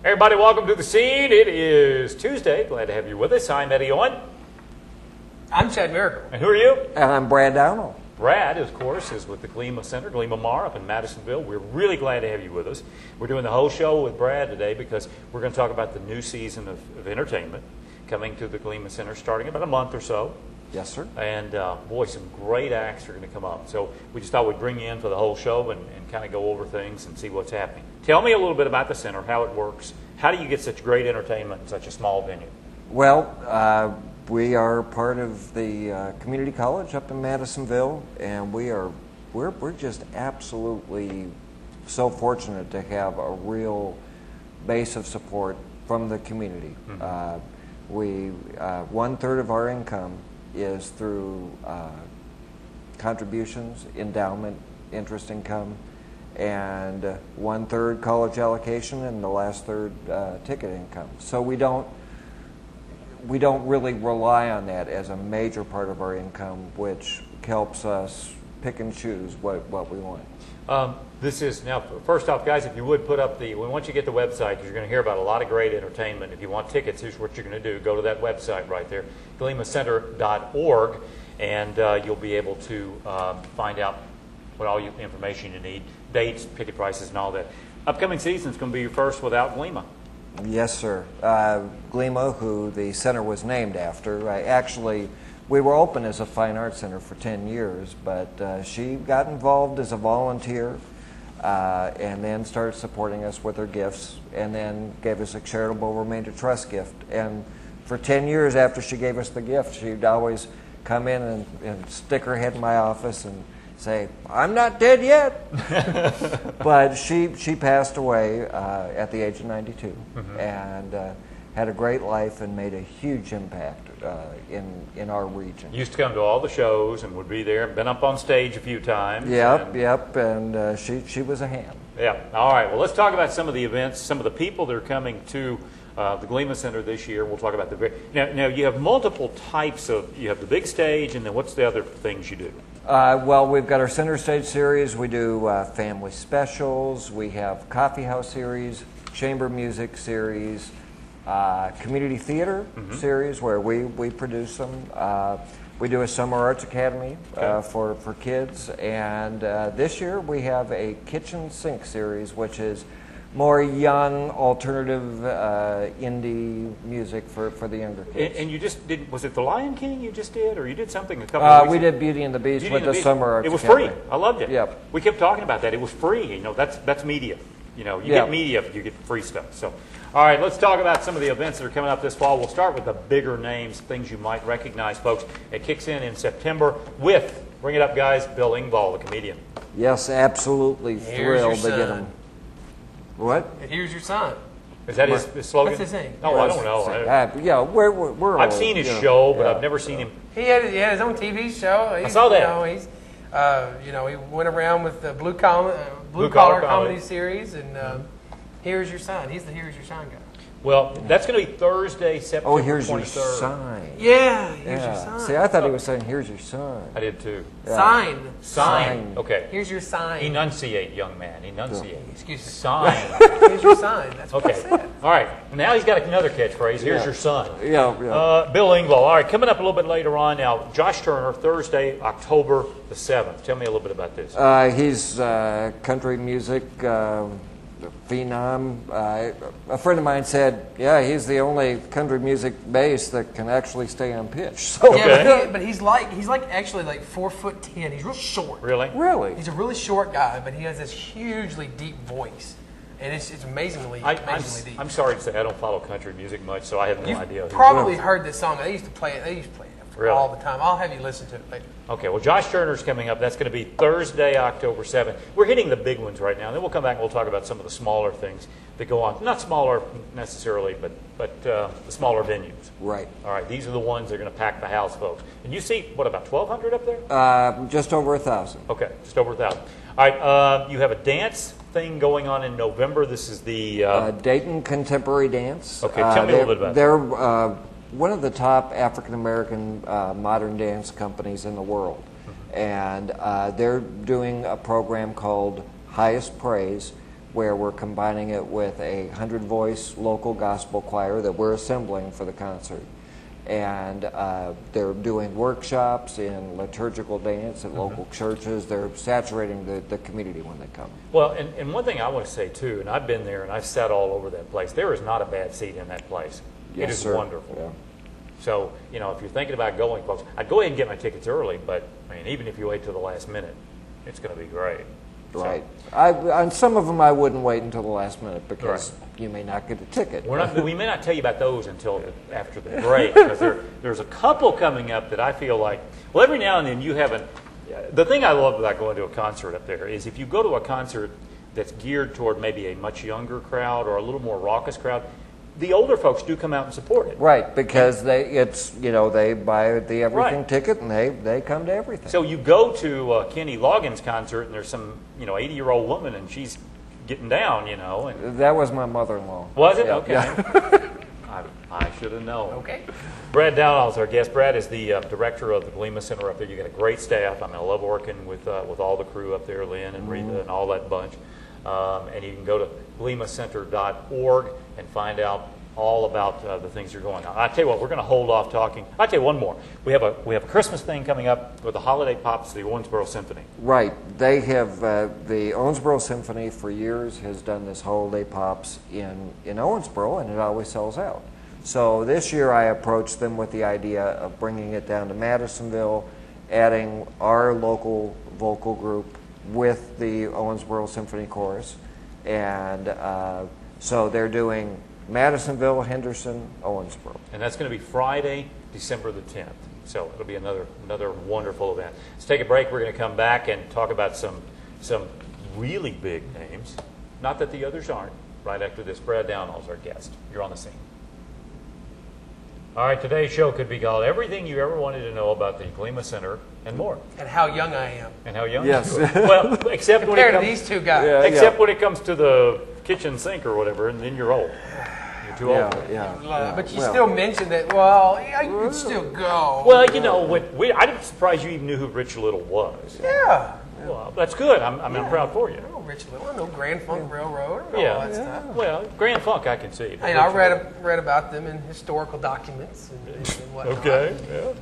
Everybody, welcome to the scene. It is Tuesday. Glad to have you with us. I'm Eddie Owen. I'm Chad Miracle. And who are you? And I'm Brad Downall. Brad, of course, is with the Glema Center, Glema Mar up in Madisonville. We're really glad to have you with us. We're doing the whole show with Brad today because we're going to talk about the new season of entertainment coming to the Glema Center starting in about a month or so. Yes, sir. And boy, some great acts are going to come up. So we just thought we'd bring you in for the whole show and kind of go over things and see what's happening. Tell me a little bit about the center, how it works. How do you get such great entertainment in such a small venue? Well, we are part of the community college up in Madisonville, and we're just absolutely so fortunate to have a real base of support from the community. Mm-hmm. 1/3 of our income is through contributions, endowment, interest income, and 1/3 college allocation, and the last third ticket income. So we don't really rely on that as a major part of our income, which helps us pick and choose what we want. This is, now, first off, guys, if you would put up we want you to get the website because you're going to hear about a lot of great entertainment. If you want tickets, here's what you're going to do. Go to that website right there, glemacenter.org, and you'll be able to find out what all the information you need, dates, ticket prices, and all that. Upcoming season is going to be your first without Glema. Yes, sir. Glema, who the center was named after, we were open as a fine arts center for 10 years, but she got involved as a volunteer and then started supporting us with her gifts, and then gave us a charitable remainder trust gift. And for 10 years after she gave us the gift, she'd always come in and stick her head in my office and say, "I'm not dead yet." But she passed away at the age of 92, mm-hmm. and had a great life and made a huge impact in our region. Used to come to all the shows and would be there, been up on stage a few times. Yep, and she was a ham. Yeah, all right, well, let's talk about some of the events, some of the people that are coming to the Glema Center this year. We'll talk about now you have multiple types you have the big stage, and then what's the other things you do? Well, we've got our center stage series. We do family specials. We have coffee house series, chamber music series, community theater mm-hmm. series where we produce them. We do a summer arts academy for kids, and this year we have a kitchen sink series, which is more young, alternative, indie music for the younger kids. And you just did, was it The Lion King you just did, or you did something a couple of weeks ago? We did Beauty and the Beast with the Summer Arts It was Academy. Free. I loved it. Yep. We kept talking about that. It was free. You know, that's media. You know, you get media if you get free stuff. So, all right, let's talk about some of the events that are coming up this fall. We'll start with the bigger names, things you might recognize, folks. It kicks in September with, bring it up, guys, Bill Engvall, the comedian. Yes, absolutely thrilled to get him. What? Here's your son. Is that his slogan? What's his name? No, I don't know. We're I've seen his show, but I've never seen him. He had his own TV show. I saw that. He went around with the blue collar comedy series, and Here's Your Son. He's the Here's Your Son guy. Well, that's going to be Thursday, September 23rd. Oh, here's your sign. Yeah, here's your sign. See, I thought he was saying, "Here's your sign." I did too. Yeah. Sign. Okay. Here's your sign. Enunciate, young man. Enunciate. Excuse me. Sign. Here's your sign. That's what I said. All right. Now he's got another catchphrase. Here's your son. Yeah. Bill Engvall. All right. Coming up a little bit later on now, Josh Turner, Thursday, October the 7th. Tell me a little bit about this. He's country music phenom. A friend of mine said, "Yeah, he's the only country music bass that can actually stay on pitch." So but he's actually 4'10". He's real short. Really? Really? He's a really short guy, but he has this hugely deep voice, and it's amazingly deep. I'm sorry to say I don't follow country music much, so I have no idea. You've probably heard this song. They used to play it all the time. I'll have you listen to it later. Okay, well, Josh Turner's coming up. That's going to be Thursday, October 7th. We're hitting the big ones right now. And then we'll come back and we'll talk about some of the smaller things that go on. Not smaller necessarily, but the smaller venues. Right. All right, these are the ones that are going to pack the house, folks. And you see, what, about 1,200 up there? Just over 1,000. Okay, just over 1,000. All right, you have a dance thing going on in November. This is the... Dayton Contemporary Dance. Okay, tell me a little bit about that. They're one of the top African-American modern dance companies in the world. Mm-hmm. And they're doing a program called Highest Praise, where we're combining it with a 100-voice local gospel choir that we're assembling for the concert. And they're doing workshops in liturgical dance at local churches. They're saturating the community when they come. Well, and one thing I want to say too, and I've been there and I've sat all over that place, there is not a bad seat in that place. Yes, it is sir. wonderful. Yeah. So, you know, if you're thinking about going, folks, I'd go ahead and get my tickets early, but I mean, even if you wait till the last minute, it's going to be great. Right. On some of them, I wouldn't wait until the last minute because you may not get a ticket. We may not tell you about those until after the break, because there's a couple coming up that I feel like, well, every now and then you haven't. The thing I love about going to a concert up there is if you go to a concert that's geared toward maybe a much younger crowd or a little more raucous crowd, the older folks do come out and support it. Right, because they buy the everything ticket and they come to everything. So you go to Kenny Loggins' concert and there's some 80-year-old woman and she's getting down, And that was my mother-in-law. Was it? Yeah. Okay. Yeah. I should have known. Okay. Brad Downall is our guest. Brad is the director of the Glema Center up there. You got a great staff. I mean, I love working with all the crew up there, Lynn and Rita and all that bunch. And you can go to glemacenter.org and find out all about the things that are going on. I tell you what, we're going to hold off talking. I'll tell you one more. We have a Christmas thing coming up with the Holiday Pops, the Owensboro Symphony. Right. They have the Owensboro Symphony for years has done this Holiday Pops in Owensboro, and it always sells out. So this year I approached them with the idea of bringing it down to Madisonville, adding our local vocal group with the Owensboro Symphony Chorus, and so they're doing Madisonville, Henderson, Owensboro. And that's going to be Friday, December the 10th. So it'll be another wonderful event. Let's take a break. We're going to come back and talk about some really big names. Not that the others aren't. Right after this, Brad Downall is our guest. You're on the scene. All right, today's show could be called Everything You Ever Wanted to Know About the Glema Center and More. And how young I am. And how young Yes. you are. Well, except when Compared it to comes, these two guys. Yeah. except when it comes to the kitchen sink or whatever, and then you're old. You're too old. Yeah. But you still mentioned that, yeah, you could still go. Well, I'm surprised you even knew who Rich Little was. Yeah. Well, that's good. I'm proud for you. I know Rich Little. I know Grand Funk Railroad. I know Yeah. all that stuff. Well, Grand Funk I can see. I read about them in historical documents and whatnot. Okay.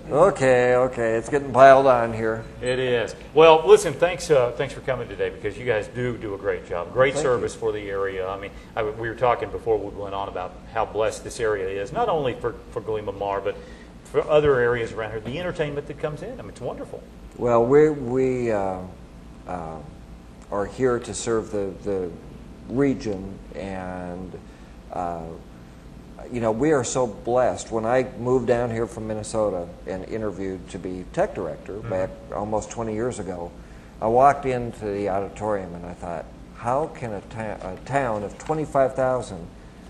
Yeah. Okay. It's getting piled on here. It is. Well, listen, thanks for coming today because you guys do a great job. Great service for the area. I mean, we were talking before we went on about how blessed this area is, not only for Glema Mar, but for other areas around here. The entertainment that comes in, I mean, it's wonderful. Well, we are here to serve the region, and we are so blessed. When I moved down here from Minnesota and interviewed to be tech director back almost 20 years ago, I walked into the auditorium and I thought, how can a town of 25,000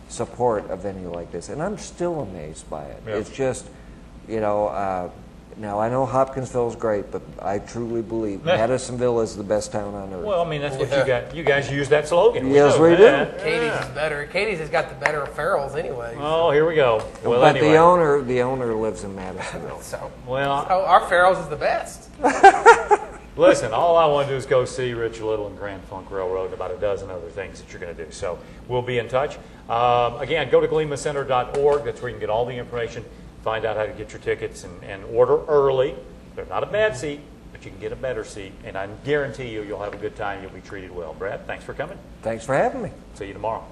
support a venue like this? And I'm still amazed by it. Yeah. It's just, now, I know Hopkinsville is great, but I truly believe Madisonville is the best town on earth. Well, I mean, that's what you got. You guys use that slogan. Yes, we do. Katie's is better. Katie's has got the better ferals anyway. Oh, here we go. Well, but anyway. the owner lives in Madisonville. Our ferals is the best. Listen, all I want to do is go see Rich Little and Grand Funk Railroad and about a dozen other things that you're going to do. So we'll be in touch. Again, go to glemacenter.org. That's where you can get all the information. Find out how to get your tickets and order early. They're not a bad seat, but you can get a better seat. And I guarantee you'll have a good time. You'll be treated well. Brad, thanks for coming. Thanks for having me. See you tomorrow.